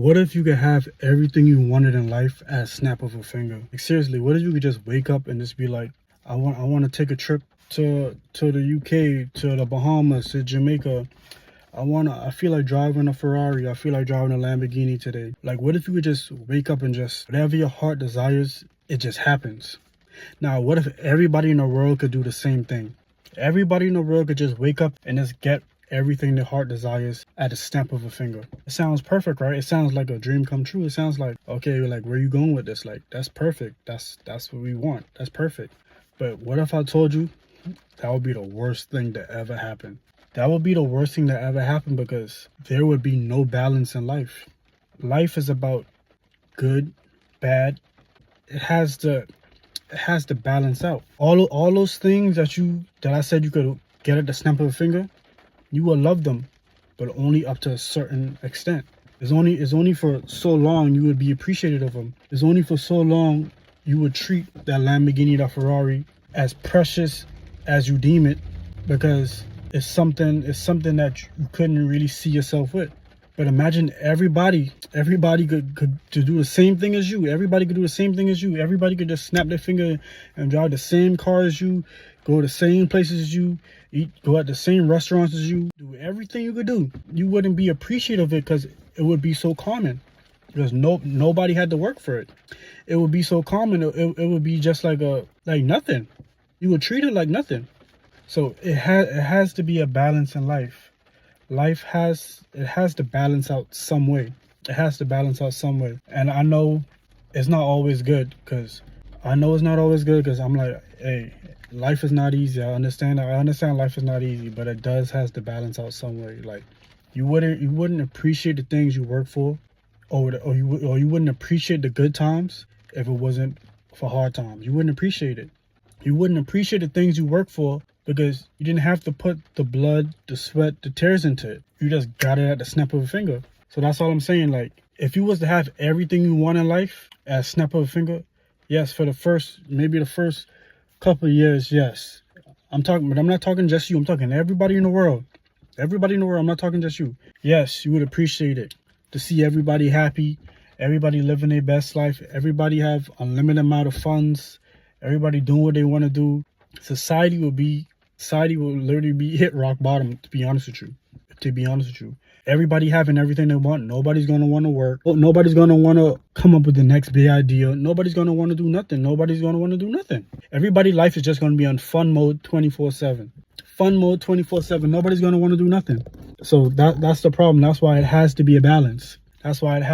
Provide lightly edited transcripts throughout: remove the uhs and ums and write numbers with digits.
What if you could have everything you wanted in life at a snap of a finger? Like seriously, what if you could just wake up and just be like, I want to take a trip to the UK, to the Bahamas, to Jamaica. I feel like driving a Ferrari. I feel like driving a Lamborghini today. Like, what if you could just wake up and just, whatever your heart desires, it just happens? Now, what if everybody in the world could do the same thing? Everybody in the world could just wake up and just get everything their heart desires at a snap of a finger. It sounds perfect, right? It sounds like a dream come true. It sounds like, okay, like, where you going with this? Like, that's perfect. That's what we want. That's perfect. But what if I told you that would be the worst thing to ever happen? That would be the worst thing that ever happened, because there would be no balance in life. Life is about good, bad. It has to balance out. All those things that I said you could get at the snap of a finger, you will love them, but only up to a certain extent. It's only for so long you would be appreciative of them. It's only for so long you would treat that Lamborghini, that Ferrari, as precious as you deem it, because it's something that you couldn't really see yourself with. But imagine everybody could to do the same thing as you. Everybody could do the same thing as you. Everybody could just snap their finger and drive the same car as you, go to the same places as you, go at the same restaurants as you, do everything you could do. You wouldn't be appreciative of it, because it would be so common. Because nobody had to work for it. It would be so common. It would be just like nothing. You would treat it like nothing. So it has to be a balance in life. Life has to balance out some way. It has to balance out some way. And I know it's not always good, because I'm like, hey, life is not easy. I understand life is not easy, but it has to balance out some way. Like, you wouldn't appreciate the things you work for, or you wouldn't appreciate the good times if it wasn't for hard times. You wouldn't appreciate it. You wouldn't appreciate the things you work for, because you didn't have to put the blood, the sweat, the tears into it. You just got it at the snap of a finger. So that's all I'm saying. Like, if you was to have everything you want in life at a snap of a finger, yes, for the first couple of years, yes. But I'm not talking just you. I'm talking everybody in the world. Everybody in the world. I'm not talking just you. Yes, you would appreciate it to see everybody happy, everybody living their best life, everybody have unlimited amount of funds, everybody doing what they want to do. Society will literally be hit rock bottom, to be honest with you. Everybody having everything they want. Nobody's going to want to work. Nobody's going to want to come up with the next big idea. Nobody's going to want to do nothing. Nobody's going to want to do nothing. Everybody's life is just going to be on fun mode 24/7. Fun mode 24/7. Nobody's going to want to do nothing. So that's the problem. That's why it has to be a balance. That's why it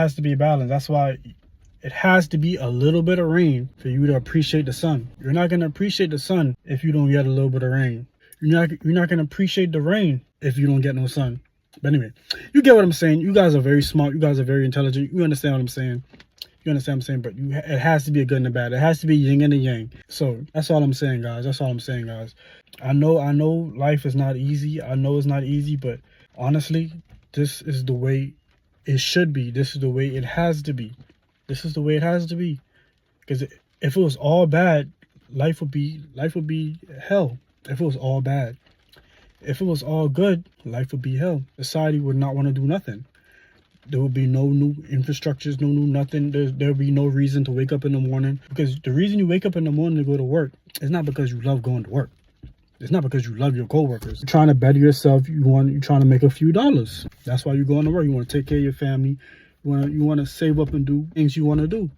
has to be a little bit of rain for you to appreciate the sun. You're not going to appreciate the sun if you don't get a little bit of rain. You're not going to appreciate the rain if you don't get no sun. But anyway, you get what I'm saying. You guys are very smart. You guys are very intelligent. You understand what I'm saying. But it has to be a good and a bad. It has to be yin and a yang. So that's all I'm saying, guys. I know life is not easy. I know it's not easy, but honestly, this is the way it should be. This is the way it has to be. Because if it was all bad, life would be hell. If it was all bad. If it was all good, life would be hell. Society would not want to do nothing. There would be no new infrastructures, no new nothing. There would be no reason to wake up in the morning. Because the reason you wake up in the morning to go to work is not because you love going to work. It's not because you love your coworkers. You're trying to better yourself. You're trying to make a few dollars. That's why you're going to work. You want to take care of your family. You want to save up and do things you want to do.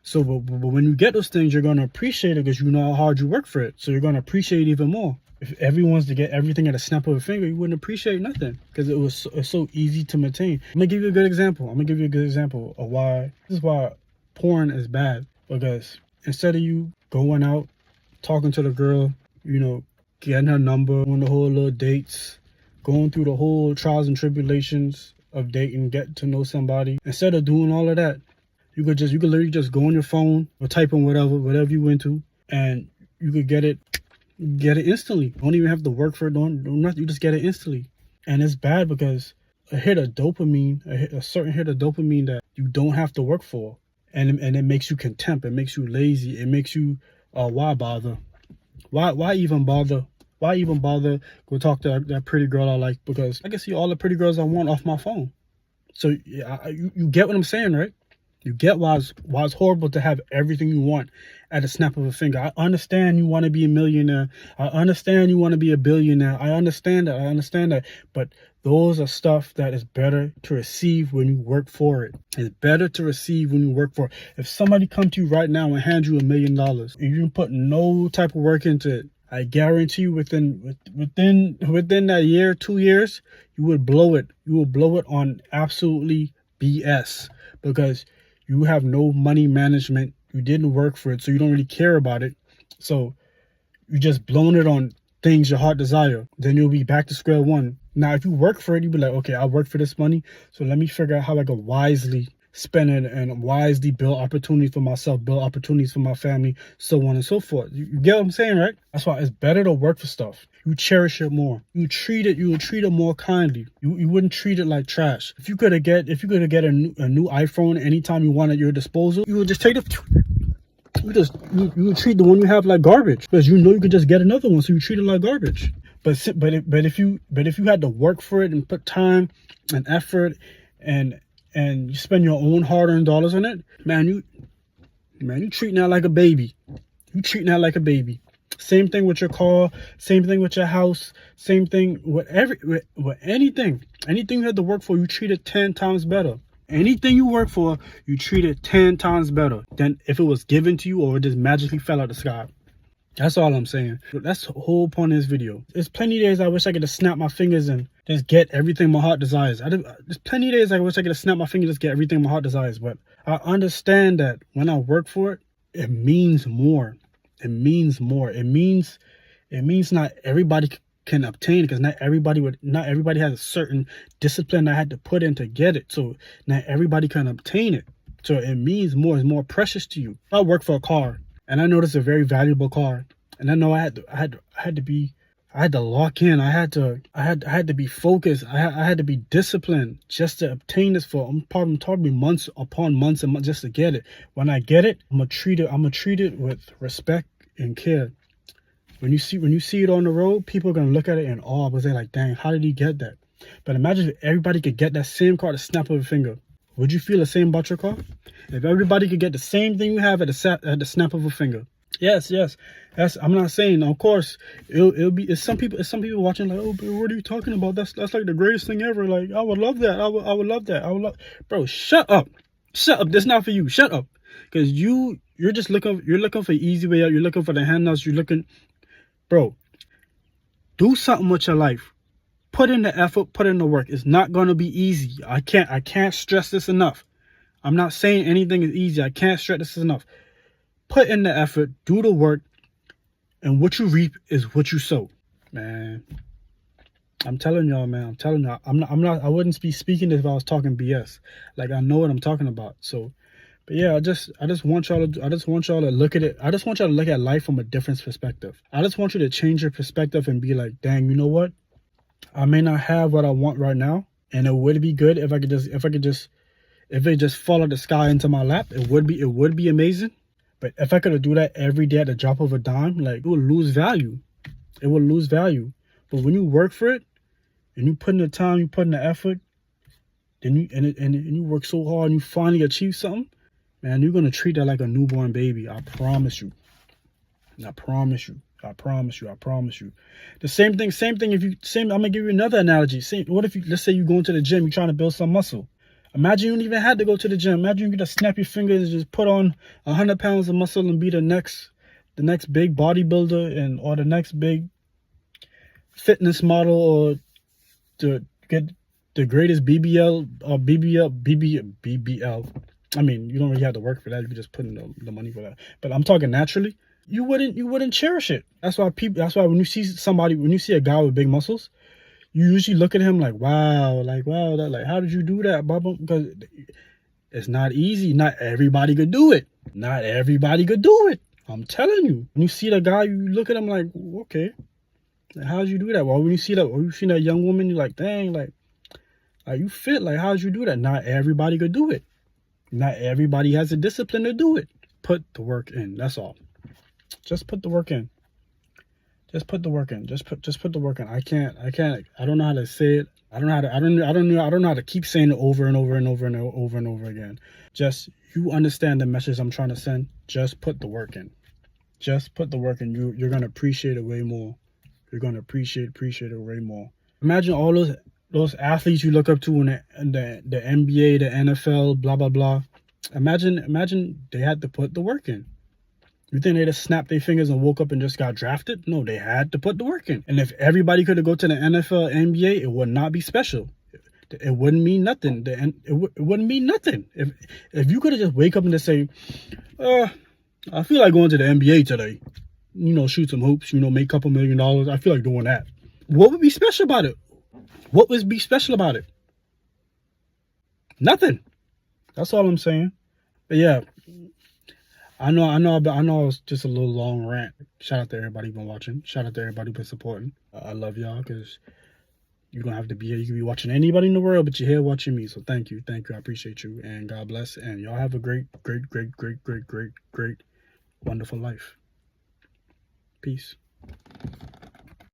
So, but when you get those things, you're going to appreciate it because you know how hard you work for it. So you're going to appreciate it even more. If everyone's to get everything at a snap of a finger, you wouldn't appreciate nothing, because it's so easy to maintain. I'm going to give you a good example. Of why porn is bad. Because instead of you going out, talking to the girl, getting her number, doing the whole little dates, going through the whole trials and tribulations of dating, get to know somebody, instead of doing all of that, you could literally just go on your phone or type in whatever you into, and you could get it instantly. Don't even have to work for it. Don't nothing. You just get it instantly. And it's bad because a certain hit of dopamine that you don't have to work for, and it makes you contempt. It makes you lazy. It makes you why bother? Why even bother? Why even bother go talk to that pretty girl I like? Because I can see all the pretty girls I want off my phone. So yeah, you get what I'm saying, right? You get why it's horrible to have everything you want at a snap of a finger. I understand you want to be a millionaire. I understand you want to be a billionaire. I understand that. I understand that. But those are stuff that is better to receive when you work for it. It's better to receive when you work for it. If somebody come to you right now and hand you $1 million, and you didn't put no type of work into it, I guarantee you within that year, 2 years, you would blow it. You will blow it on absolutely BS, because you have no money management. You didn't work for it, so you don't really care about it. So you just blown it on things your heart desire. Then you'll be back to square one. Now, if you work for it, you'll be like, okay, I work for this money, so let me figure out how I can wisely spend it and wisely build opportunities for myself, build opportunities for my family, so on and so forth. You get what I'm saying, right? That's why it's better to work for stuff. You cherish it more. You would treat it more kindly. You wouldn't treat it like trash. If you could get a new iPhone anytime you want at your disposal, you would just take it. You would treat the one you have like garbage, because you know you could just get another one, so you treat it like garbage. But if you had to work for it and put time and effort and you spend your own hard-earned dollars on it, you treating that like a baby. You treating that like a baby. Same thing with your car, same thing with your house, same thing with anything. Anything you had to work for, you treat it 10 times better. Anything you work for, you treat it 10 times better than if it was given to you or it just magically fell out the sky. That's all I'm saying. That's the whole point of this video. There's plenty of days I wish I could just snap my fingers and just get everything my heart desires. There's plenty of days I wish I could just snap my fingers and just get everything my heart desires. But I understand that when I work for it, it means more. It means more. It means not everybody can obtain it, because not everybody has a certain discipline I had to put in to get it. So not everybody can obtain it. So it means more. It's more precious to you. I work for a car, and I know this is a very valuable car, and I know I had to lock in. I had to be focused. I had to be disciplined just to obtain this for probably months upon months and months just to get it. When I get it, I'm gonna treat it with respect and care. When you see it on the road, people are gonna look at it in awe, because they're like, dang, how did he get that? But imagine if everybody could get that same car at the snap of a finger. Would you feel the same about your car? If everybody could get the same thing you have at the snap of a finger. Yes. I'm not saying, of course, it's some people watching like, oh, but what are you talking about? That's like the greatest thing ever. Like, I would love that. I would love that. Bro, shut up. That's not for you. Shut up. Because you're looking for the easy way out. You're looking for the handouts. Bro, do something with your life. Put in the effort, put in the work. It's not going to be easy. I can't stress this enough. I'm not saying anything is easy. I can't stress this enough. Put in the effort, do the work, and what you reap is what you sow. Man, I'm telling y'all, man. I'm telling y'all. I wouldn't be speaking this if I was talking BS. Like, I know what I'm talking about. So, but yeah, I just want y'all to look at it. I just want y'all to look at life from a different perspective. I just want you to change your perspective and be like, dang, you know what? I may not have what I want right now, and it would be good if it just fall out the sky into my lap. It would be amazing. But if I could do that every day at the drop of a dime, like, it would lose value. It would lose value. But when you work for it and you put in the time, you put in the effort, then you work so hard and you finally achieve something, man, you're gonna treat that like a newborn baby. I promise you. I promise you. The same thing. I'm gonna give you another analogy. What if let's say you go into the gym, you're trying to build some muscle. Imagine you don't even have to go to the gym. Imagine you could just snap your fingers and just put on 100 pounds of muscle and be the next big bodybuilder or the next big fitness model, or to get the greatest BBL or BBL. I mean, you don't really have to work for that. You can just put in the money for that. But I'm talking naturally. You wouldn't cherish it. That's why when you see a guy with big muscles, you usually look at him like, wow, how did you do that, Bubba? Because it's not easy. Not everybody could do it. I'm telling you. When you see that guy, you look at him like, okay, how'd you do that? Well, when you see that young woman, you're like, dang, like you fit. Like, how'd you do that? Not everybody could do it. Not everybody has the discipline to do it. Put the work in. That's all. Just put the work in. Just put the work in. Just put the work in. I don't know how to say it. I don't know how to I don't know how to keep saying it over and over and over and over and over again. Just, you understand the message I'm trying to send. Just put the work in. Just put the work in. You're gonna appreciate it way more. You're gonna appreciate it way more. Imagine all those athletes you look up to in the NBA, the NFL, blah blah blah. Imagine they had to put the work in. You think they just snapped their fingers and woke up and just got drafted? No, they had to put the work in. And if everybody could have go to the NFL, NBA, it would not be special. It wouldn't mean nothing. It wouldn't mean nothing. If you could have just wake up and just say, I feel like going to the NBA today. You know, shoot some hoops, you know, make a couple $1 million. I feel like doing that. What would be special about it? What would be special about it? Nothing. That's all I'm saying. But yeah, I know it was just a little long rant. Shout out to everybody who's been watching. Shout out to everybody who's been supporting. I love y'all, because you don't have to be here. You can be watching anybody in the world, but you're here watching me. So thank you. I appreciate you. And God bless. And y'all have a great, wonderful life. Peace.